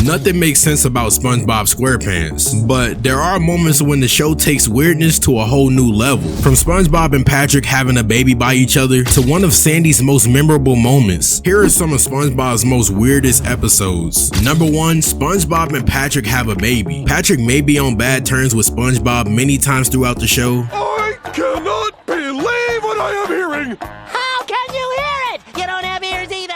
Nothing makes sense about SpongeBob SquarePants, but there are moments when the show takes weirdness to a whole new level. From SpongeBob and Patrick having a baby by each other to one of Sandy's most memorable moments. Here are some of SpongeBob's most weirdest episodes. Number 1, SpongeBob and Patrick have a baby. Patrick may be on bad terms with SpongeBob many times throughout the show. I cannot believe what I am hearing! How can you hear it? You don't have ears either!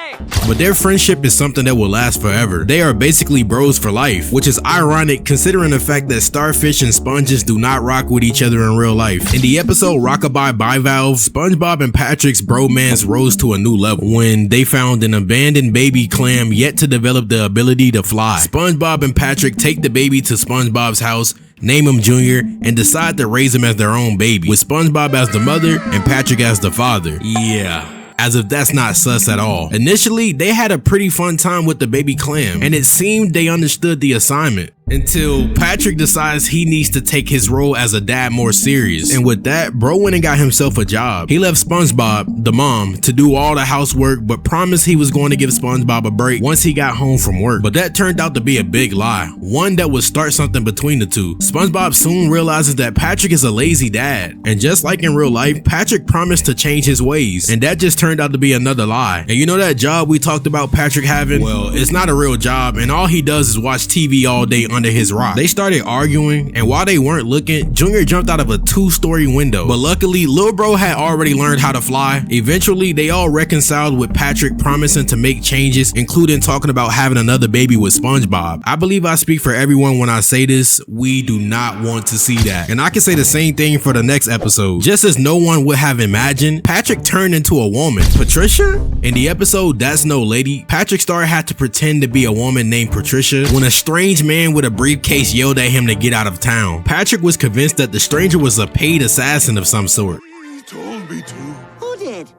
But their friendship is something that will last forever. They are basically bros for life, which is ironic considering the fact that starfish and sponges do not rock with each other in real life. In the episode Rockabye Bivalve, SpongeBob and Patrick's bromance rose to a new level when they found an abandoned baby clam yet to develop the ability to fly. SpongeBob and Patrick take the baby to SpongeBob's house, name him Junior, and decide to raise him as their own baby, with SpongeBob as the mother and Patrick as the father. Yeah. As if that's not sus at all. Initially, they had a pretty fun time with the baby clam, and it seemed they understood the assignment. Until Patrick decides he needs to take his role as a dad more serious. And with that, bro went and got himself a job. He left SpongeBob, the mom, to do all the housework, but promised he was going to give SpongeBob a break once he got home from work. But that turned out to be a big lie, one that would start something between the two. SpongeBob soon realizes that Patrick is a lazy dad, and just like in real life, Patrick promised to change his ways, and that just turned out to be another lie. And you know that job we talked about Patrick having? Well, it's not a real job, and all he does is watch TV all day under his rock. They started arguing, and while they weren't looking, Junior jumped out of a 2-story window. But luckily, Lil Bro had already learned how to fly. Eventually, they all reconciled with Patrick promising to make changes, including talking about having another baby with SpongeBob. I believe I speak for everyone when I say this, we do not want to see that. And I can say the same thing for the next episode. Just as no one would have imagined, Patrick turned into a woman. Patricia? In the episode That's No Lady, Patrick Star had to pretend to be a woman named Patricia when a strange man with a briefcase yelled at him to get out of town. Patrick was convinced that the stranger was a paid assassin of some sort. He told me to. Who did?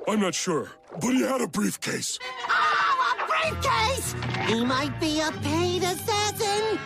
I'm not sure, but he had a briefcase. Oh, a briefcase! He might be a paid assassin!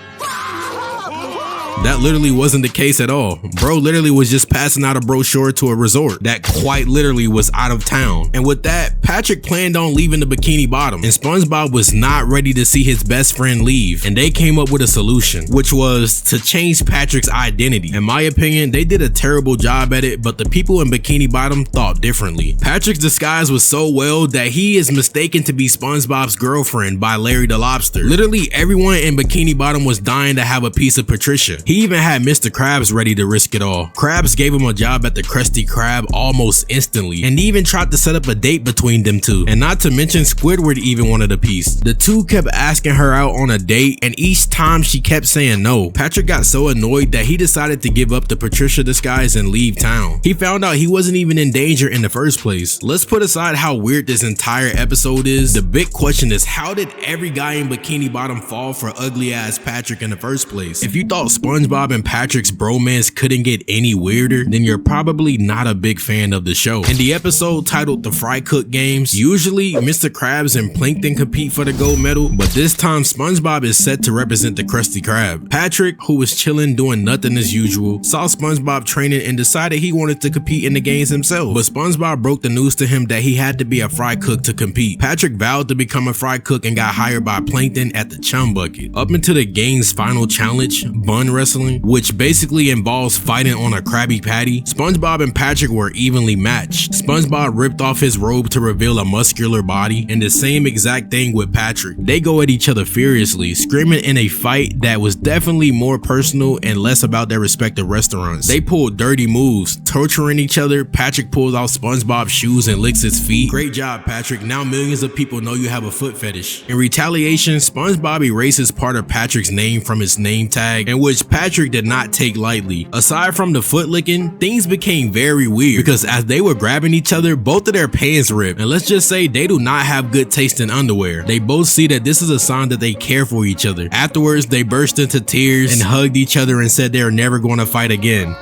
That literally wasn't the case at all. Bro literally was just passing out a brochure to a resort that quite literally was out of town. And with that, Patrick planned on leaving the Bikini Bottom, and SpongeBob was not ready to see his best friend leave, and they came up with a solution, which was to change Patrick's identity. In my opinion, they did a terrible job at it, but the people in Bikini Bottom thought differently. Patrick's disguise was so well that he is mistaken to be SpongeBob's girlfriend by Larry the Lobster. Literally everyone in Bikini Bottom was dying to have a piece of Patricia. He even had Mr. Krabs ready to risk it all. Krabs gave him a job at the Krusty Krab almost instantly, and even tried to set up a date between them two. And not to mention Squidward even wanted a piece. The two kept asking her out on a date, and each time she kept saying no. Patrick got so annoyed that he decided to give up the Patricia disguise and leave town. He found out he wasn't even in danger in the first place. Let's put aside how weird this entire episode is. The big question is, how did every guy in Bikini Bottom fall for ugly ass Patrick in the first place? If you thought SpongeBob and Patrick's bromance couldn't get any weirder, then you're probably not a big fan of the show. In the episode titled The Fry Cook Games, usually Mr. Krabs and Plankton compete for the gold medal, but this time SpongeBob is set to represent the Krusty Krab. Patrick, who was chilling doing nothing as usual, saw SpongeBob training and decided he wanted to compete in the games himself, but SpongeBob broke the news to him that he had to be a fry cook to compete. Patrick vowed to become a fry cook and got hired by Plankton at the Chum Bucket. Up until the game's final challenge, bun wrestling, which basically involves fighting on a Krabby Patty, SpongeBob and Patrick were evenly matched. SpongeBob ripped off his robe to reveal a muscular body, and the same exact thing with Patrick. They go at each other furiously, screaming in a fight that was definitely more personal and less about their respective restaurants. They pulled dirty moves, torturing each other. Patrick pulls out SpongeBob's shoes and licks his feet. Great job, Patrick. Now millions of people know you have a foot fetish. In retaliation, SpongeBob erases part of Patrick's name from his name tag, in which Patrick did not take lightly. Aside from the foot licking, things became very weird because as they were grabbing each other, both of their pants ripped, and let's just say they do not have good taste in underwear. They both see that this is a sign that they care for each other. Afterwards, they burst into tears and hugged each other and said they are never going to fight again.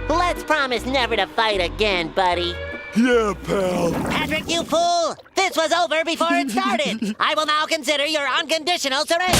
Let's promise never to fight again, buddy. Yeah, pal. Patrick, you fool! This was over before it started. I will now consider your unconditional surrender.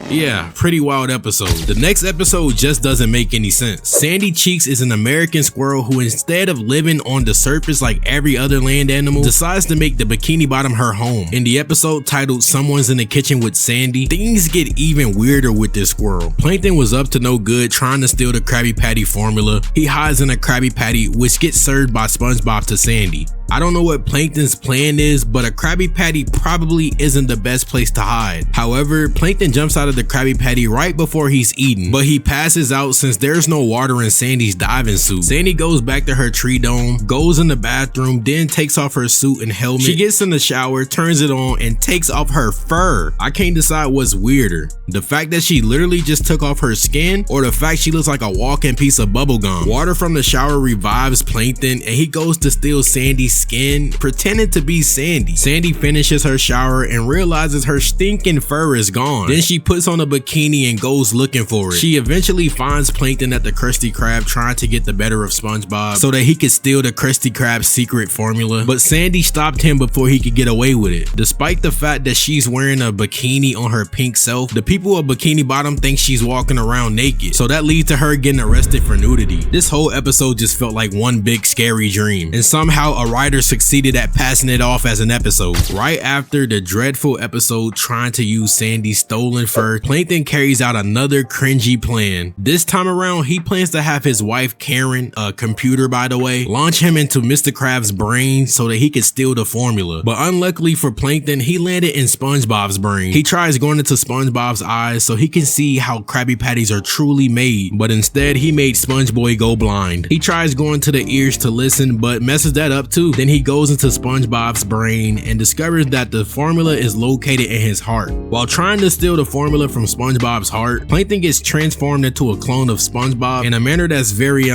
Yeah, pretty wild episode. The next episode just doesn't make any sense. Sandy Cheeks is an American squirrel who, instead of living on the surface like every other land animal, decides to make the Bikini Bottom her home. In the episode titled Someone's in the Kitchen with Sandy, things get even weirder with this squirrel. Plankton was up to no good trying to steal the Krabby Patty formula. He hides in a Krabby Patty which gets served by SpongeBob to Sandy. I don't know what Plankton's plan is, but a Krabby Patty probably isn't the best place to hide. However, Plankton jumps out of the Krabby Patty right before he's eaten, but he passes out since there's no water in Sandy's diving suit. Sandy goes back to her tree dome, goes in the bathroom, then takes off her suit and helmet. She gets in the shower, turns it on, and takes off her fur. I can't decide what's weirder, the fact that she literally just took off her skin, or the fact she looks like a walking piece of bubblegum. Water from the shower revives Plankton, and he goes to steal Sandy's skin, pretending to be Sandy. Sandy finishes her shower and realizes her stinking fur is gone. Then she puts on a bikini and goes looking for it. She eventually finds Plankton at the Krusty Krab trying to get the better of SpongeBob so that he could steal the Krusty Krab's secret formula, but Sandy stopped him before he could get away with it. Despite the fact that she's wearing a bikini on her pink self, the people of Bikini Bottom think she's walking around naked, so that leads to her getting arrested for nudity. This whole episode just felt like one big scary dream, and somehow a writer succeeded at passing it off as an episode. Right after the dreadful episode trying to use Sandy's stolen fur, Plankton carries out another cringy plan. This time around, he plans to have his wife Karen, a computer by the way, launch him into Mr. Krabs' brain so that he could steal the formula. But unluckily for Plankton, he landed in SpongeBob's brain. He tries going into SpongeBob's eyes so he can see how Krabby Patties are truly made, but instead he made SpongeBoy go blind. He tries going to the ears to listen, but messes that up too. Then he goes into SpongeBob's brain and discovers that the formula is located in his heart. While trying to steal the formula from SpongeBob's heart, Plankton gets transformed into a clone of SpongeBob in a manner that's very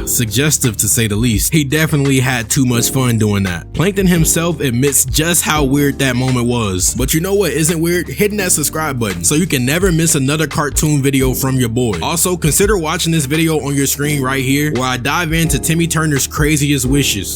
suggestive to say the least. He definitely had too much fun doing that. Plankton himself admits just how weird that moment was. But you know what isn't weird? Hitting that subscribe button so you can never miss another cartoon video from your boy. Also, consider watching this video on your screen right here where I dive into Timmy Turner's craziest wishes.